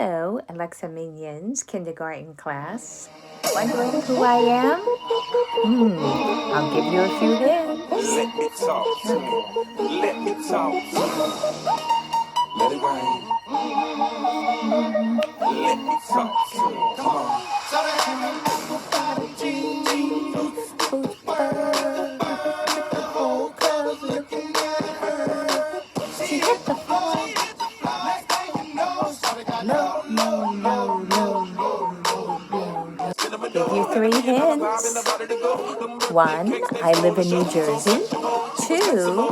Hello, Alexa Minions, kindergarten class. Wondering who I am? I'll give you a few hints. Let me talk to you. Let me talk to you. Let it rain. Let me talk to you. Come on. She hit the floor. No, no, no, no, no, no. Give you three hints. One, I live in New Jersey. Two,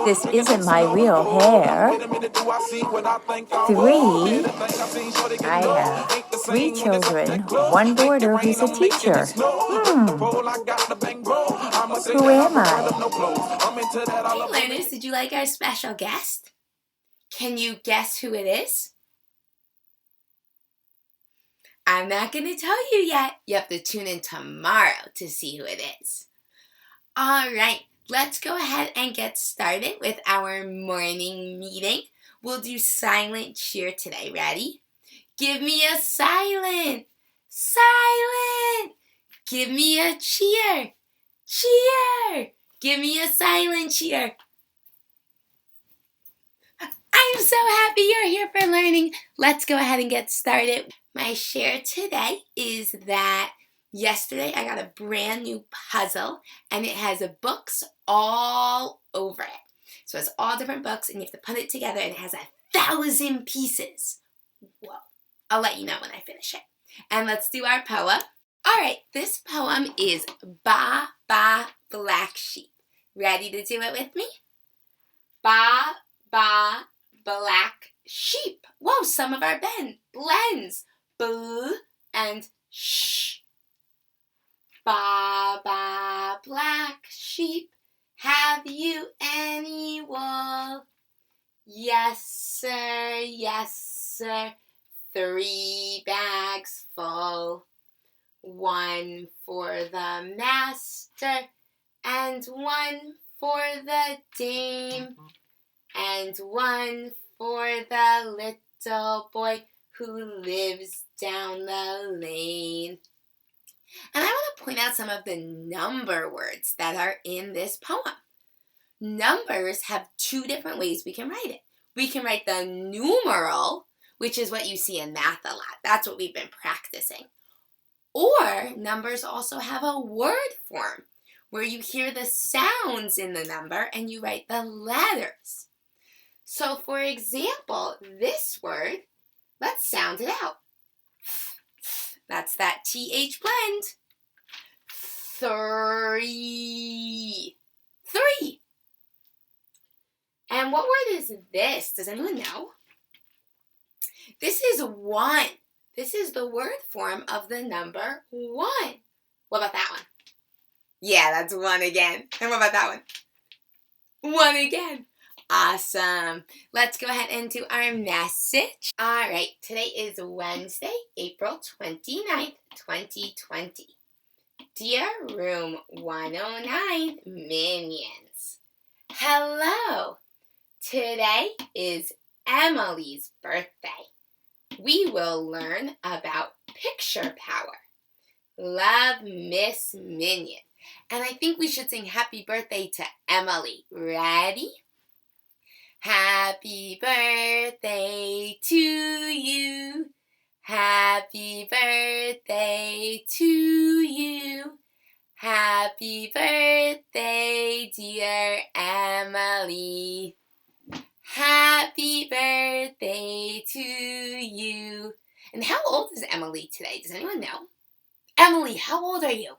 this isn't my real hair. Three, I have three children, one daughter who's a teacher. Who am I? Hey learners, did you like our special guest? Can you guess who it is? I'm not going to tell you yet. You have to tune in tomorrow to see who it is. All right, let's go ahead and get started with our morning meeting. We'll do silent cheer today. Ready? Give me a silent. Silent. Give me a cheer. Cheer. Give me a silent cheer. I'm so happy you're here for learning. Let's go ahead and get started. My share today is that yesterday I got a brand new puzzle and it has books all over it. So it's all different books and you have to put it together and it has 1,000 pieces. Whoa. I'll let you know when I finish it. And let's do our poem. All right, this poem is Ba Ba Black Sheep. Ready to do it with me? Ba Ba Black sheep. Whoa, some of our blends. B and sh. Ba ba black sheep, have you any wool? Yes, sir, 3 bags full. 1 for the master and 1 for the dame. And 1 for the little boy who lives down the lane. And I want to point out some of the number words that are in this poem. Numbers have 2 different ways we can write it. We can write the numeral, which is what you see in math a lot. That's what we've been practicing. Or numbers also have a word form, where you hear the sounds in the number and you write the letters. So, for example, this word, let's sound it out. That's that TH blend. 3. 3. And what word is this? Does anyone know? This is 1. This is the word form of the number 1. What about that one? Yeah, that's 1 again. And what about that one? 1 again. Awesome. Let's go ahead and do our message. All right, today is Wednesday, April 29th, 2020. Dear Room 109 Minions, hello. Today is Emily's birthday. We will learn about picture power. Love, Miss Minion. And I think we should sing happy birthday to Emily. Ready? Happy birthday to you. Happy birthday to you. Happy birthday, dear Emily. Happy birthday to you. And how old is Emily today? Does anyone know? Emily, how old are you?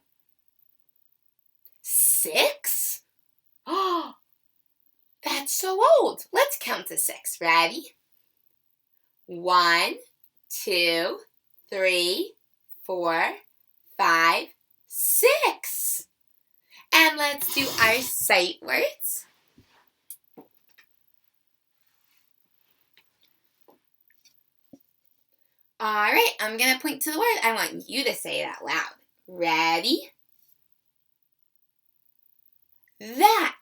6? Oh, that's so old. Let's count to 6. Ready? 1, 2, 3, 4, 5, 6. And let's do our sight words. All right, I'm going to point to the word. I want you to say it out loud. Ready? That.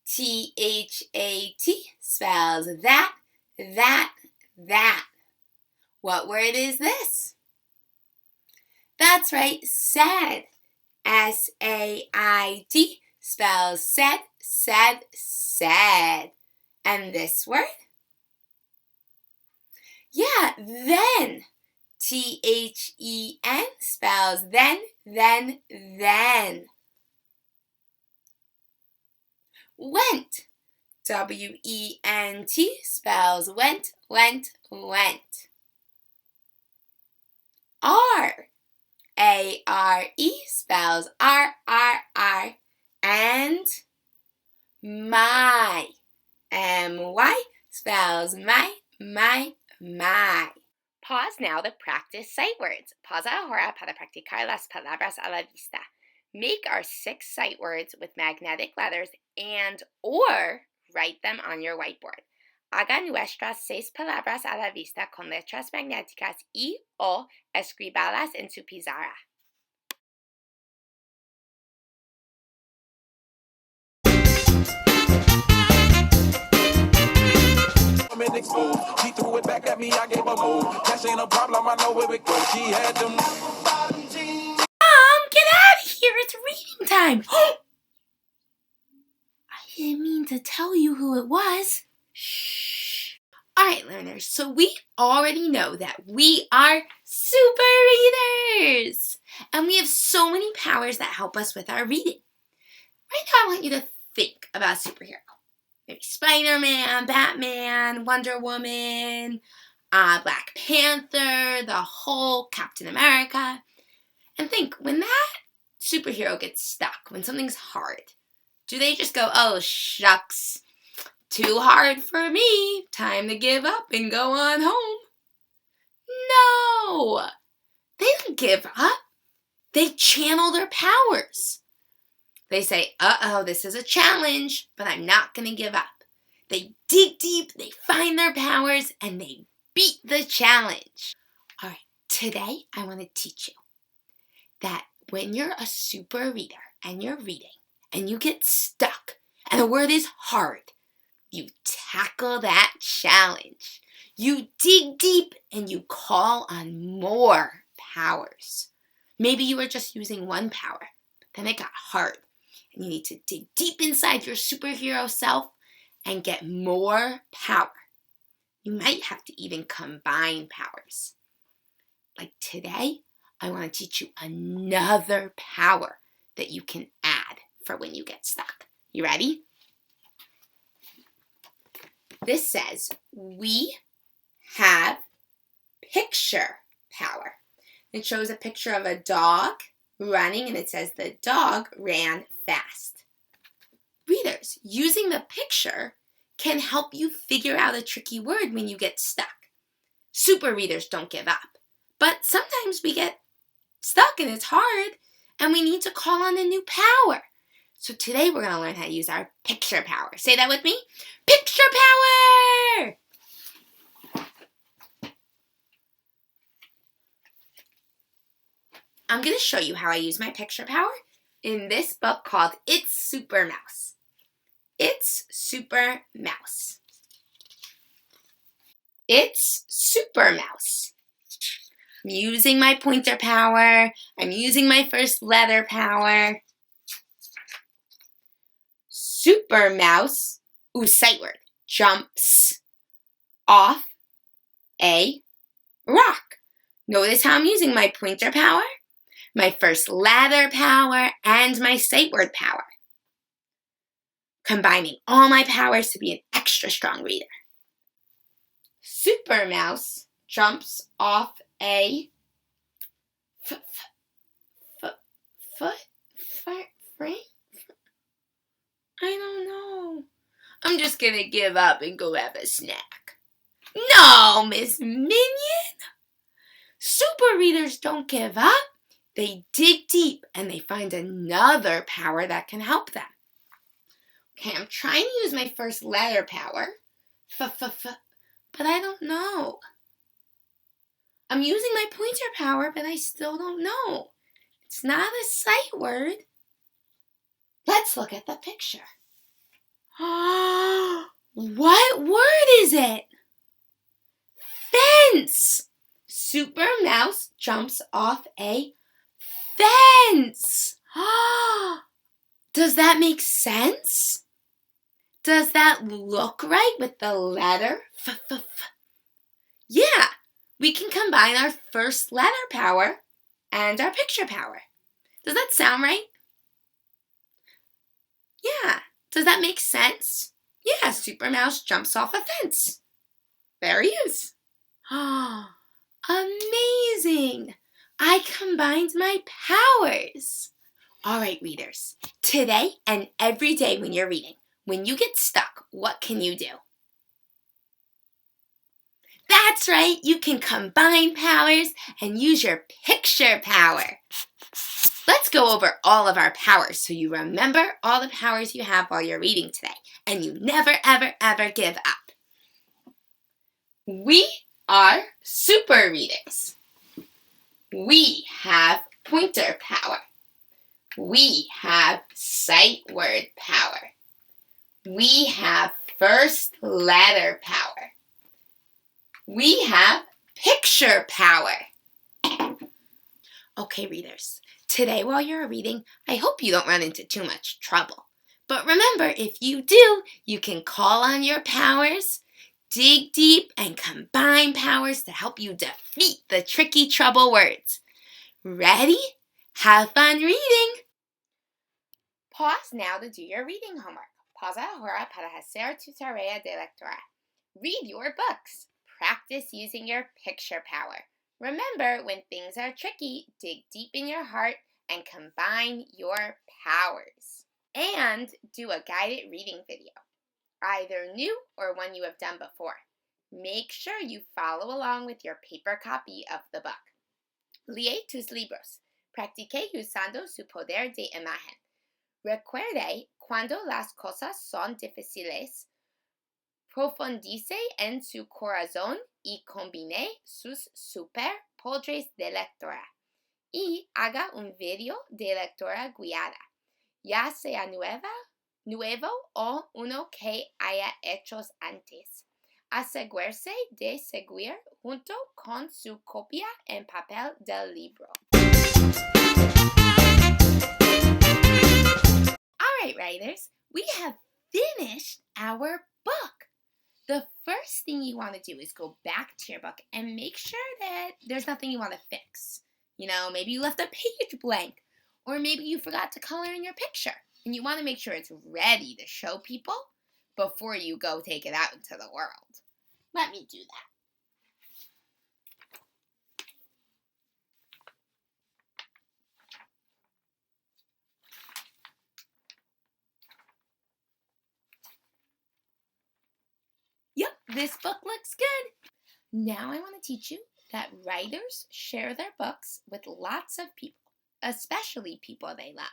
THAT spells that. What word is this? That's right, sad. S-A-I-D spells said, said, sad. And this word? Yeah, then. T-H-E-N spells then, then. Went. W-E-N-T spells went, went. A-R-E spells R. And my. M-Y spells my. Pause now to practice sight words. Pausa ahora para practicar las palabras a la vista. Make our 6 sight words with magnetic letters and or write them on your whiteboard. Haga nuestras 6 palabras a la vista con letras magnéticas y o escríbalas en su pizarra. She threw it back at me, I gave her move. Cash ain't a problem, I know where it goes. She had them. Mom, get out of here, it's reading time. I didn't mean to tell you who it was. Shh. All right, learners, so we already know that we are super readers. And we have so many powers that help us with our reading. Right now, I want you to think about a superhero. Maybe Spider-Man, Batman, Wonder Woman, Black Panther, the Hulk, Captain America. And think, when that superhero gets stuck, when something's hard, do they just go, oh, shucks, too hard for me, time to give up and go on home? No, they don't give up. They channel their powers. They say, uh-oh, this is a challenge, but I'm not going to give up. They dig deep, they find their powers, and they beat the challenge. All right, today I want to teach you that when you're a super reader and you're reading and you get stuck and the word is hard, you tackle that challenge. You dig deep and you call on more powers. Maybe you were just using one power, but then it got hard. And you need to dig deep inside your superhero self and get more power. You might have to even combine powers. Like today, I want to teach you another power that you can add for when you get stuck. You ready? This says, we have picture power. It shows a picture of a dog running, and it says the dog ran fast. Readers, using the picture can help you figure out a tricky word when you get stuck. Super readers don't give up, but sometimes we get stuck and it's hard, and we need to call on a new power. So today we're going to learn how to use our picture power. Say that with me. Picture power! I'm going to show you how I use my picture power in this book called It's Super Mouse. It's Super Mouse. It's Super Mouse. I'm using my pointer power. I'm using my first letter power. Super Mouse, sight word, jumps off a rock. Notice how I'm using my pointer power, my first letter power, and my sight word power. Combining all my powers to be an extra strong reader. Super Mouse jumps off a frame? I don't know. I'm just gonna give up and go have a snack. No, Miss Minion! Super readers don't give up. They dig deep and they find another power that can help them. Okay, I'm trying to use my first letter power, but I don't know. I'm using my pointer power, but I still don't know. It's not a sight word. Let's look at the picture. What word is it? Fence! Super Mouse jumps off a fence. Does that make sense? Does that look right with the letter f? Yeah, we can combine our first letter power and our picture power. Does that sound right? Yeah. Does that make sense? Yeah, Super Mouse jumps off a fence. There he is. Amazing! I combined my powers. All right, readers. Today and every day when you're reading, when you get stuck, what can you do? That's right, you can combine powers and use your picture power. Let's go over all of our powers so you remember all the powers you have while you're reading today and you never, ever, ever give up. We are super readers. We have pointer power. We have sight word power. We have first letter power. We have picture power. Okay, readers, today while you're reading, I hope you don't run into too much trouble. But remember, if you do, you can call on your powers, dig deep, and combine powers to help you defeat the tricky trouble words. Ready? Have fun reading! Pause now to do your reading homework. Pausa ahora para hacer tu tarea de lectura. Read your books. Practice using your picture power. Remember, when things are tricky, dig deep in your heart and combine your powers. And do a guided reading video, either new or one you have done before. Make sure you follow along with your paper copy of the book. Lee tus libros. Practique usando su poder de imagen. Recuerde, cuando las cosas son difíciles, profundice en su corazón y combine sus superpoderes de lectura. Y haga un video de lectura guiada, ya sea nuevo o uno que haya hecho antes. Asegúrese de seguir junto con su copia en papel del libro. Alright, writers, we have finished our book. The first thing you want to do is go back to your book and make sure that there's nothing you want to fix. You know, maybe you left a page blank, or maybe you forgot to color in your picture, and you want to make sure it's ready to show people before you go take it out into the world. Let me do that. Yep, this book looks good. Now I want to teach you that writers share their books with lots of people, especially people they love.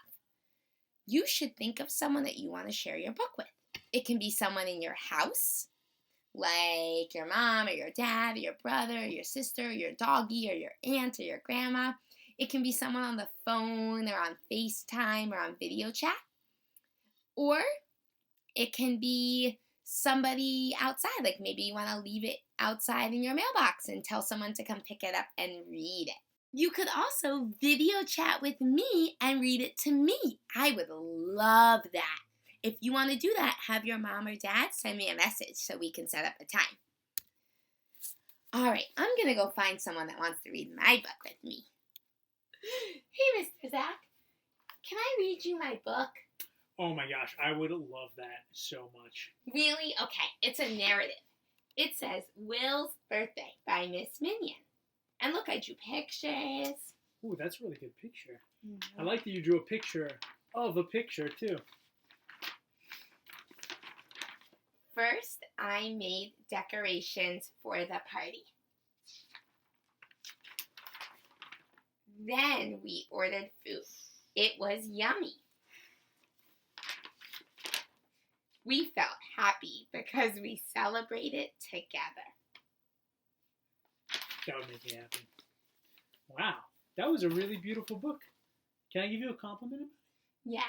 You should think of someone that you want to share your book with. It can be someone in your house, like your mom or your dad or your brother or your sister or your doggy or your aunt or your grandma. It can be someone on the phone or on FaceTime or on video chat. Or it can be somebody outside, like maybe you want to leave it outside in your mailbox and tell someone to come pick it up and read it. You could also video chat with me and read it to me. I would love that. If you want to do that, have your mom or dad send me a message so we can set up a time. All right, I'm going to go find someone that wants to read my book with me. Hey, Mr. Zach, can I read you my book? Oh my gosh, I would love that so much. Really? Okay, it's a narrative. It says Will's Birthday by Miss Minion. And look, I drew pictures. Ooh, that's a really good picture. I like that you drew a picture of a picture, too. First, I made decorations for the party. Then we ordered food. It was yummy. We felt happy because we celebrated together. That would make me happy. Wow, that was a really beautiful book. Can I give you a compliment? Yes.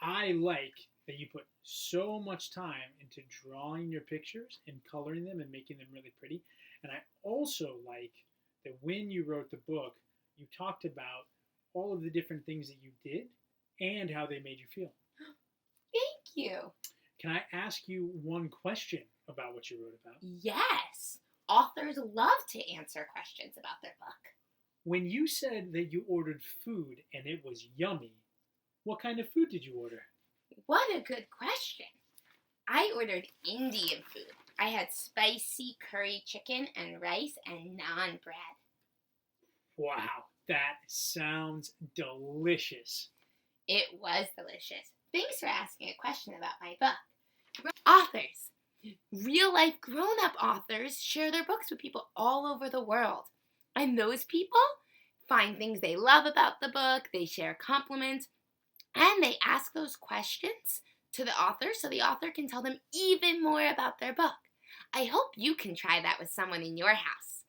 I like that you put so much time into drawing your pictures and coloring them and making them really pretty. And I also like that when you wrote the book, you talked about all of the different things that you did and how they made you feel. Thank you. Can I ask you one question about what you wrote about? Yes. Authors love to answer questions about their book. When you said that you ordered food and it was yummy, what kind of food did you order? What a good question. I ordered Indian food. I had spicy curry chicken and rice and naan bread. Wow, that sounds delicious. It was delicious. Thanks for asking a question about my book. Authors. Real-life grown-up authors share their books with people all over the world. And those people find things they love about the book, they share compliments, and they ask those questions to the author so the author can tell them even more about their book. I hope you can try that with someone in your house.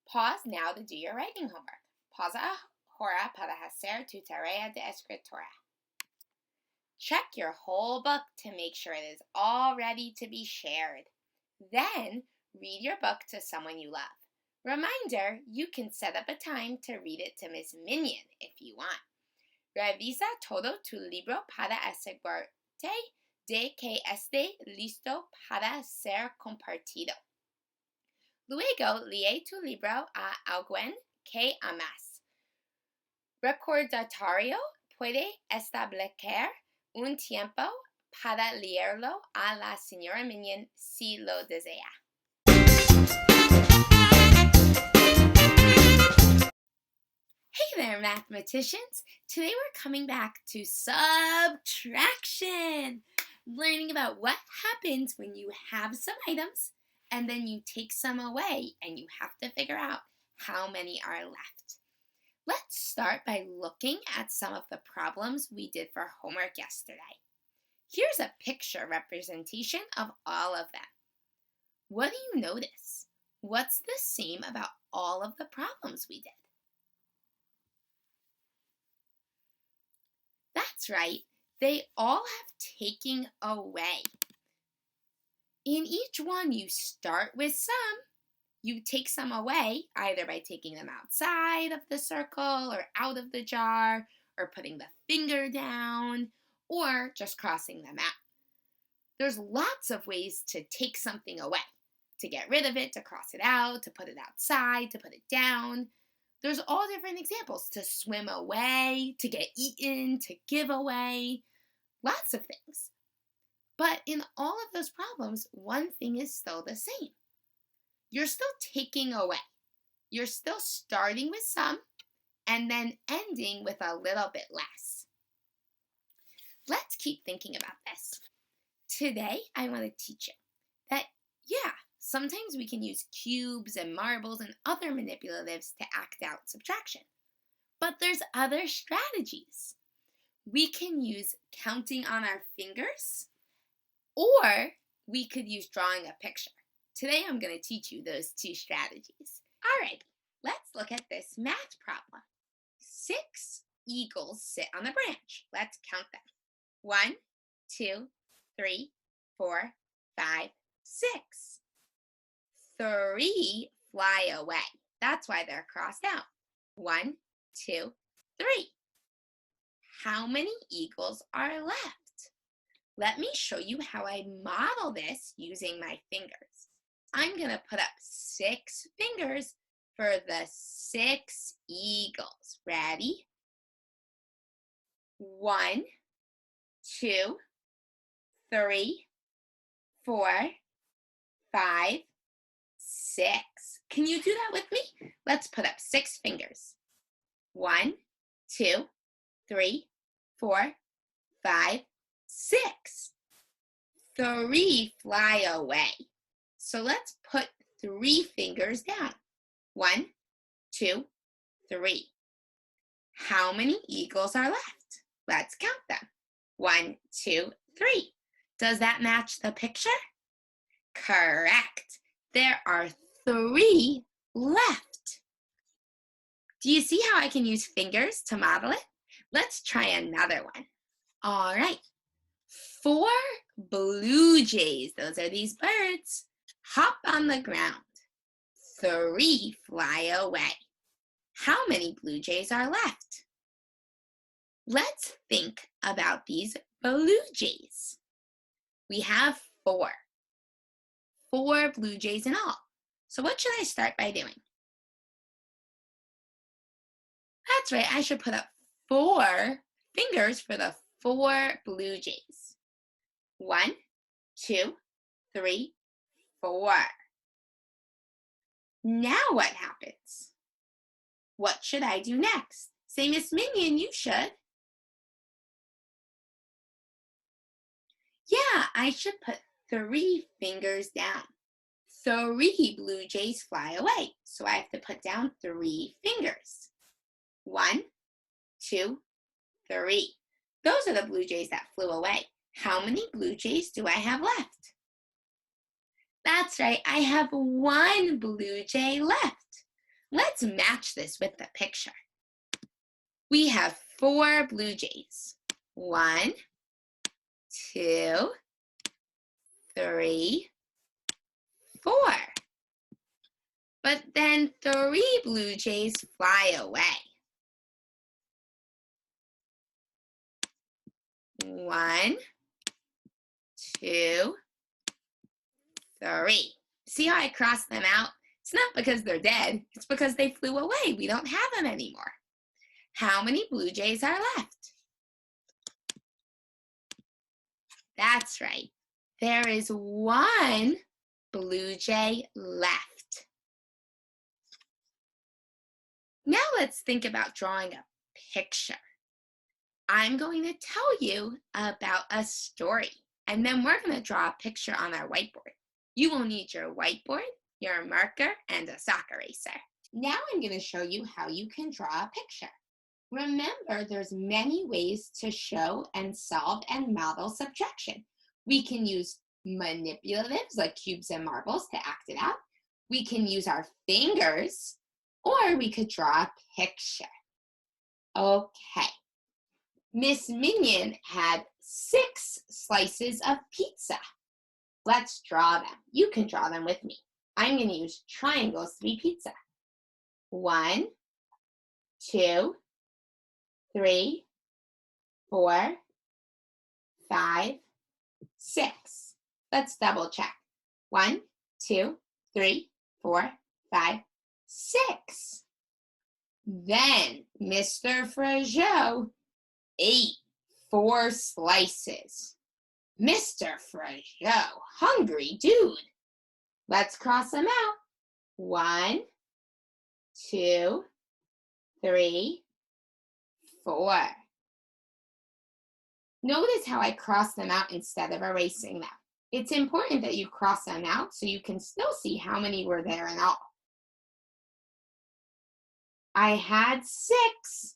Pause now to do your writing homework. Pausa ahora para hacer tu tarea de escritura. Check your whole book to make sure it is all ready to be shared. Then, read your book to someone you love. Reminder, you can set up a time to read it to Miss Minion if you want. Revisa todo tu libro para asegurarte de que esté listo para ser compartido. Luego, lee tu libro a alguien que amas. Recordatorio puede establecer un tiempo para leerlo a la señora Minion si lo desea. Hey there, mathematicians! Today we're coming back to subtraction, learning about what happens when you have some items and then you take some away and you have to figure out how many are left. Let's start by looking at some of the problems we did for homework yesterday. Here's a picture representation of all of them. What do you notice? What's the same about all of the problems we did? That's right, they all have taking away. In each one, you start with some. You take some away, either by taking them outside of the circle or out of the jar, or putting the finger down, or just crossing them out. There's lots of ways to take something away. To get rid of it, to cross it out, to put it outside, to put it down. There's all different examples. To swim away, to get eaten, to give away. Lots of things. But in all of those problems, one thing is still the same. You're still taking away. You're still starting with some and then ending with a little bit less. Let's keep thinking about this. Today, I want to teach you that, sometimes we can use cubes and marbles and other manipulatives to act out subtraction. But there's other strategies. We can use counting on our fingers, or we could use drawing a picture. Today, I'm going to teach you those two strategies. Alright, let's look at this math problem. 6 eagles sit on a branch. Let's count them. 1, 2, 3, 4, 5, 6. 3 fly away. That's why they're crossed out. 1, 2, 3. How many eagles are left? Let me show you how I model this using my fingers. I'm going to put up 6 fingers for the 6 eagles. Ready? 1, 2, 3, 4, 5, 6. Can you do that with me? Let's put up 6 fingers. 1, 2, 3, 4, 5, 6. 3 fly away. So let's put 3 fingers down. 1, 2, 3. How many eagles are left? Let's count them. 1, 2, 3. Does that match the picture? Correct. There are 3 left. Do you see how I can use fingers to model it? Let's try another one. All right. 4 blue jays, those are these birds, hop on the ground. 3 fly away. How many blue jays are left? Let's think about these blue jays. We have 4. 4 blue jays in all. So what should I start by doing? That's right, I should put up 4 fingers for the 4 blue jays. 1, 2, 3, 4. Now what happens? What should I do next? Say, Miss Minion, you should. Yeah, I should put 3 fingers down. 3 blue jays fly away, so I have to put down 3 fingers. 1, 2, 3. Those are the blue jays that flew away. How many blue jays do I have left? That's right, I have 1 blue jay left. Let's match this with the picture. We have 4 blue jays. 1, 2, 3, 4. But then 3 blue jays fly away. 1, 2, 3. See how I crossed them out? It's not because they're dead. It's because they flew away. We don't have them anymore. How many blue jays are left? That's right. There is 1 blue jay left. Now let's think about drawing a picture. I'm going to tell you about a story, and then we're going to draw a picture on our whiteboard. You will need your whiteboard, your marker, and a sock eraser. Now I'm going to show you how you can draw a picture. Remember, there's many ways to show and solve and model subtraction. We can use manipulatives like cubes and marbles to act it out. We can use our fingers, or we could draw a picture. Okay. Miss Minion had 6 slices of pizza. Let's draw them. You can draw them with me. I'm going to use triangles to be pizza. 1, 2, 3, 4, 5, 6. Let's double check. 1, 2, 3, 4, 5, 6. Then Mr. Frageau ate 4 slices. Mr. Frageau, hungry dude. Let's cross them out. 1, 2, 3, 4. Notice how I cross them out instead of erasing them. It's important that you cross them out so you can still see how many were there in all. I had 6,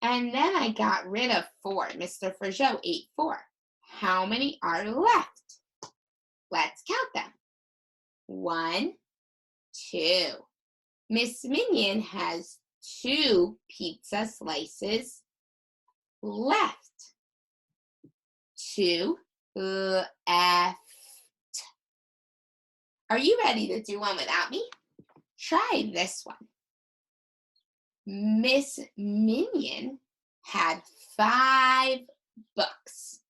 and then I got rid of 4. Mr. Frageau ate 4. How many are left? Let's count them. 1, 2. Miss Minion has 2 pizza slices left. 2 left. Are you ready to do one without me? Try this one. Miss Minion had 5 books.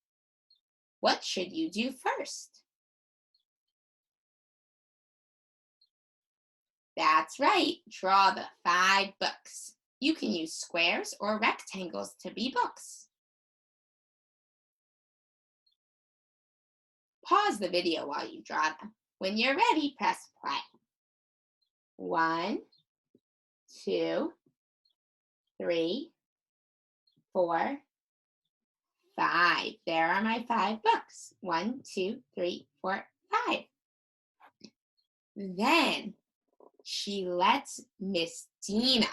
What should you do first? That's right, draw the 5 books. You can use squares or rectangles to be books. Pause the video while you draw them. When you're ready, press play. 1, 2, 3, 4, 5. There are my 5 books. 1, 2, 3, 4, 5. Then she lets Miss Dina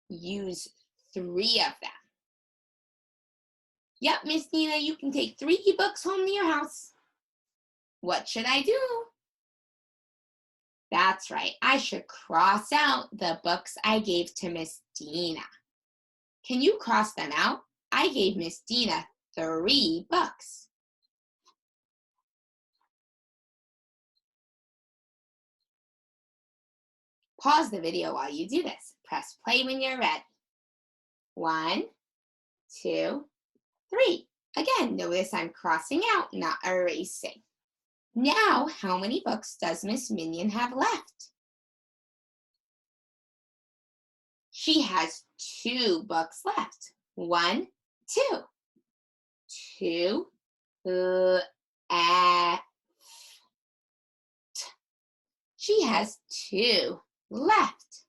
use 3 of them. Yep, Miss Dina, you can take 3 books home to your house. What should I do? That's right, I should cross out the books I gave to Miss Dina. Can you cross them out? I gave Miss Dina 3 books. Pause the video while you do this. Press play when you're ready. 1, 2, 3. Again, notice I'm crossing out, not erasing. Now, how many books does Miss Minion have left? She has 2 books left. 1, 2. 2 left. She has 2 left.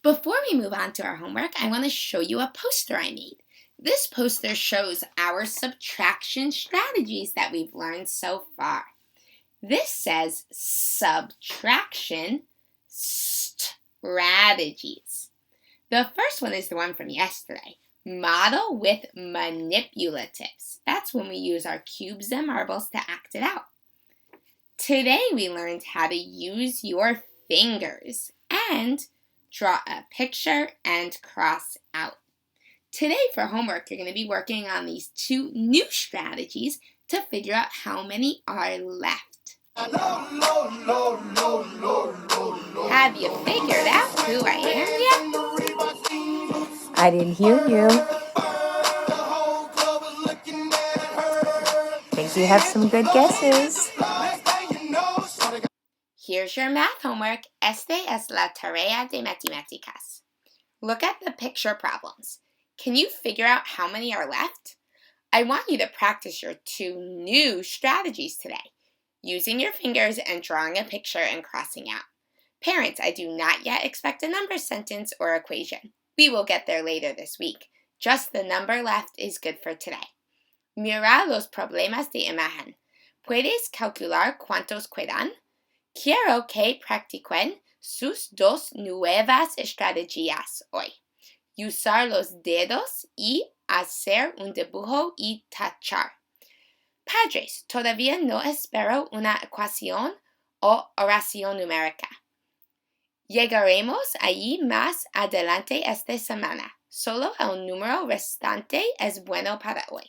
Before we move on to our homework, I want to show you a poster I made. This poster shows our subtraction strategies that we've learned so far. This says subtraction strategies. The first one is the one from yesterday. Model with manipulatives. That's when we use our cubes and marbles to act it out. Today we learned how to use your fingers and draw a picture and cross out. Today for homework, you're going to be working on these 2 new strategies to figure out how many are left. Have you figured out who I am yet? I didn't hear you. Think you have some good guesses. Here's your math homework. Esta es la tarea de matemáticas. Look at the picture problems. Can you figure out how many are left? I want you to practice your 2 new strategies today, using your fingers and drawing a picture and crossing out. Parents, I do not yet expect a number sentence or equation. We will get there later this week. Just the number left is good for today. Mira los problemas de imagen. ¿Puedes calcular cuántos quedan? Quiero que practiquen sus 2 nuevas estrategias hoy. Usar los dedos y hacer un dibujo y tachar. Padres, todavía no espero una ecuación o oración numérica. Llegaremos allí más adelante esta semana. Solo el número restante es bueno para hoy.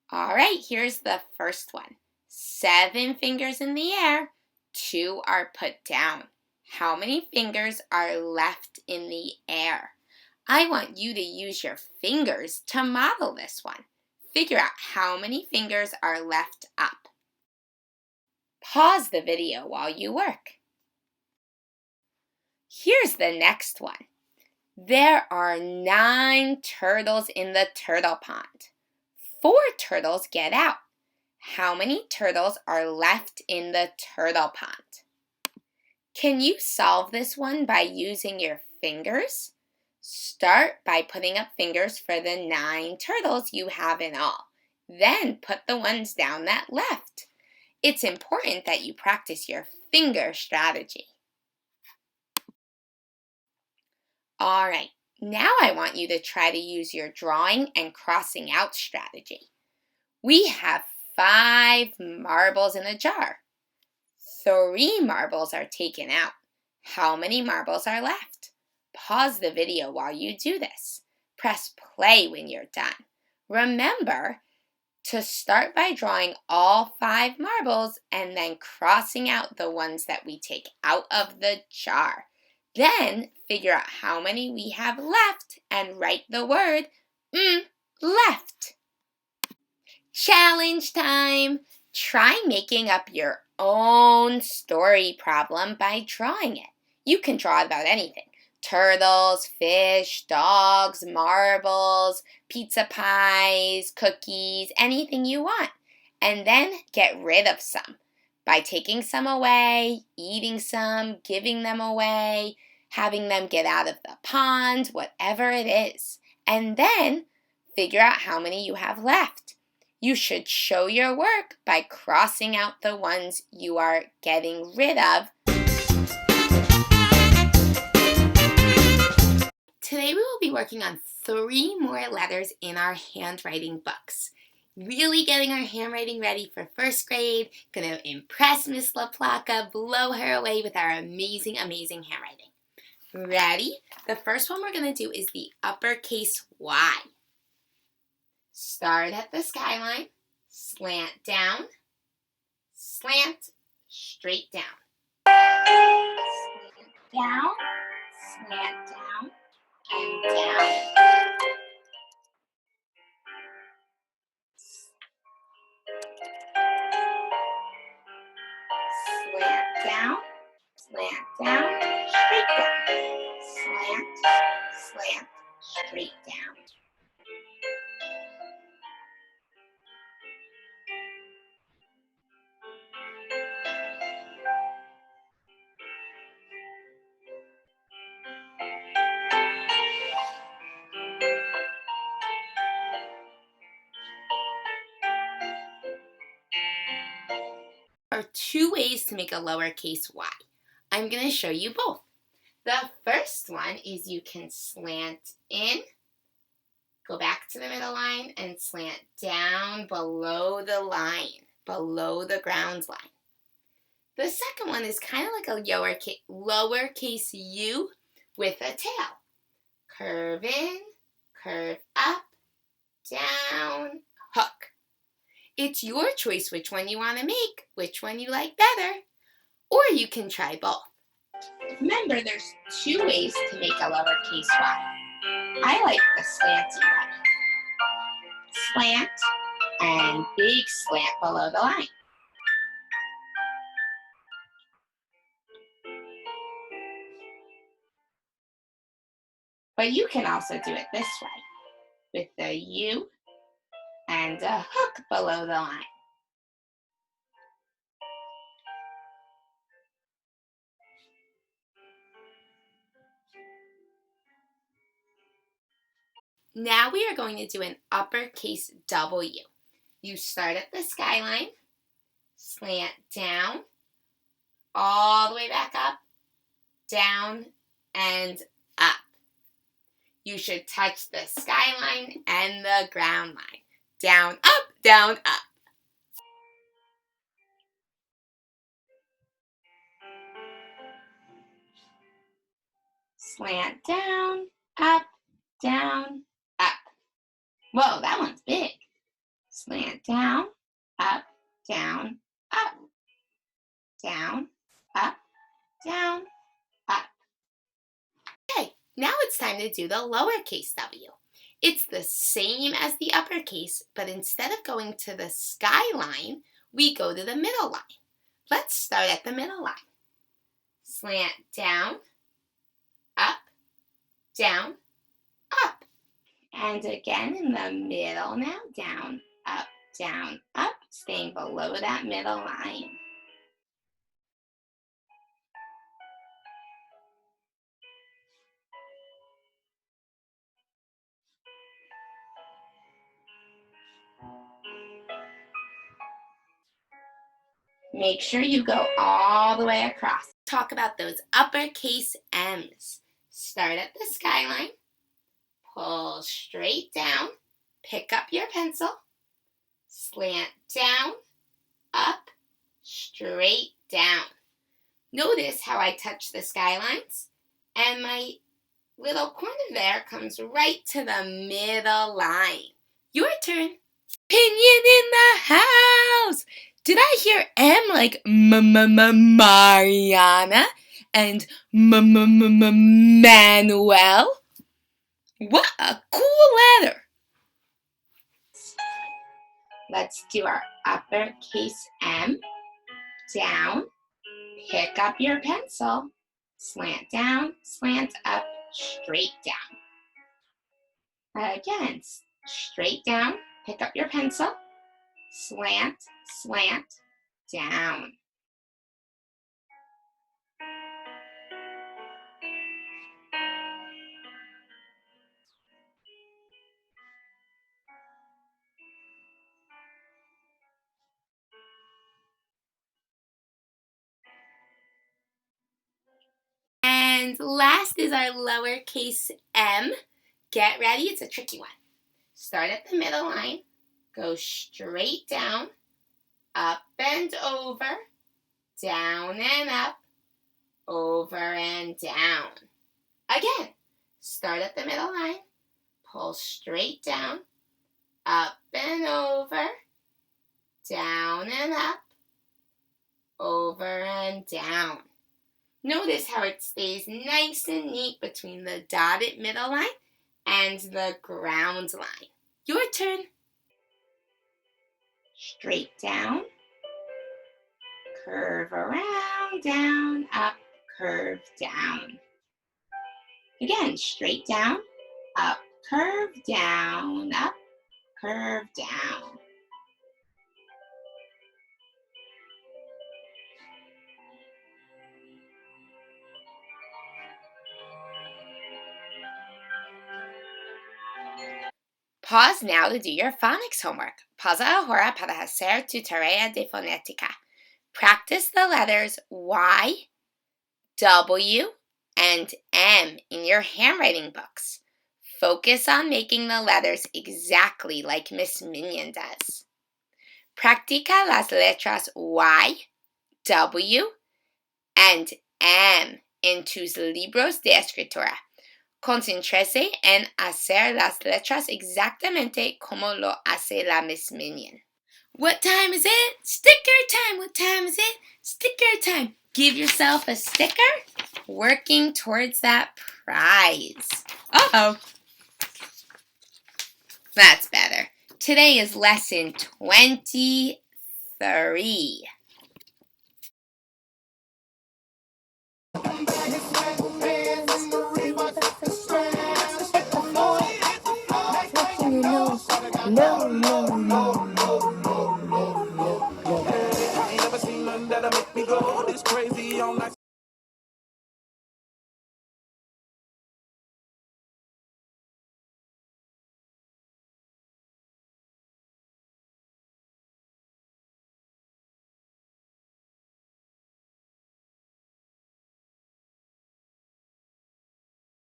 All right, here's the first one. 7 fingers in the air, 2 are put down. How many fingers are left in the air? I want you to use your fingers to model this one. Figure out how many fingers are left up. Pause the video while you work. Here's the next one. There are 9 turtles in the turtle pond. 4 turtles get out. How many turtles are left in the turtle pond? Can you solve this one by using your fingers? Start by putting up fingers for the 9 turtles you have in all. Then put the ones down that left. It's important that you practice your finger strategy. All right, now I want you to try to use your drawing and crossing out strategy. We have 5 marbles in a jar. 3 marbles are taken out. How many marbles are left? Pause the video while you do this. Press play when you're done. Remember to start by drawing all 5 marbles and then crossing out the ones that we take out of the jar. Then figure out how many we have left and write the word left. Challenge time! Try making up your own story problem by drawing it. You can draw about anything. Turtles, fish, dogs, marbles, pizza pies, cookies, anything you want. And then get rid of some by taking some away, eating some, giving them away, having them get out of the pond, whatever it is. And then figure out how many you have left. You should show your work by crossing out the ones you are getting rid of. Today we will be working on 3 more letters in our handwriting books. Really getting our handwriting ready for 1st grade. Gonna impress Miss LaPlaca, blow her away with our amazing, amazing handwriting. Ready? The first one we're gonna do is the uppercase Y. Start at the skyline, slant down, slant, straight down. down, slant down, and down. Slant down, straight down. Slant, slant, straight down. There are two ways to make a lowercase y. I'm going to show you both. The first one is you can slant in, go back to the middle line, and slant down below the line, below the ground line. The second one is kind of like a lowercase u with a tail. Curve in, curve up, down, hook. It's your choice which one you want to make, which one you like better, or you can try both. Remember, there's two ways to make a lowercase y. I like the slanty way. Slant and big slant below the line. But you can also do it this way, with the U and a hook below the line. Now we are going to do an uppercase W. You start at the skyline, slant down, all the way back up, down, and up. You should touch the skyline and the ground line. Down, up, down, up. Slant down, up, down, up. Whoa, that one's big. Slant down, up, down, up. Down, up, down, up. Okay, now it's time to do the lowercase w. It's the same as the uppercase, but instead of going to the skyline, we go to the middle line. Let's start at the middle line. Slant down, up, down, up. And again in the middle now, down, up, staying below that middle line. Make sure you go all the way across. Talk about those uppercase M's. Start at the skyline, pull straight down, pick up your pencil, slant down, up, straight down. Notice how I touch the skylines, and my little corner there comes right to the middle line. Your turn. Opinion in the house. Did I hear M like Mariana and Manuel? What a cool letter. Let's do our uppercase M. Down. Pick up your pencil. Slant down, slant up, straight down. Again, straight down. Pick up your pencil. Slant, slant, down. And last is our lowercase m. Get ready, it's a tricky one. Start at the middle line, go straight down, up and over, down and up, over and down. Again, start at the middle line, pull straight down, up and over, down and up, over and down. Notice how it stays nice and neat between the dotted middle line and the ground line. Your turn. Straight down, curve around, down, up, curve down. Again, straight down, up, curve down, up, curve down. Pause now to do your phonics homework. Pausa ahora para hacer tu tarea de fonética. Practice the letters Y, W, and M in your handwriting books. Focus on making the letters exactly like Miss Minion does. Practica las letras Y, W, and M en tus libros de escritura. Concéntrese en hacer las letras exactamente como lo hace la Miss Minion. What time is it? Sticker time! What time is it? Sticker time! Give yourself a sticker, working towards that prize. Uh-oh. That's better. Today is lesson 23. I ain't never seen nothing that'll make me go this crazy on like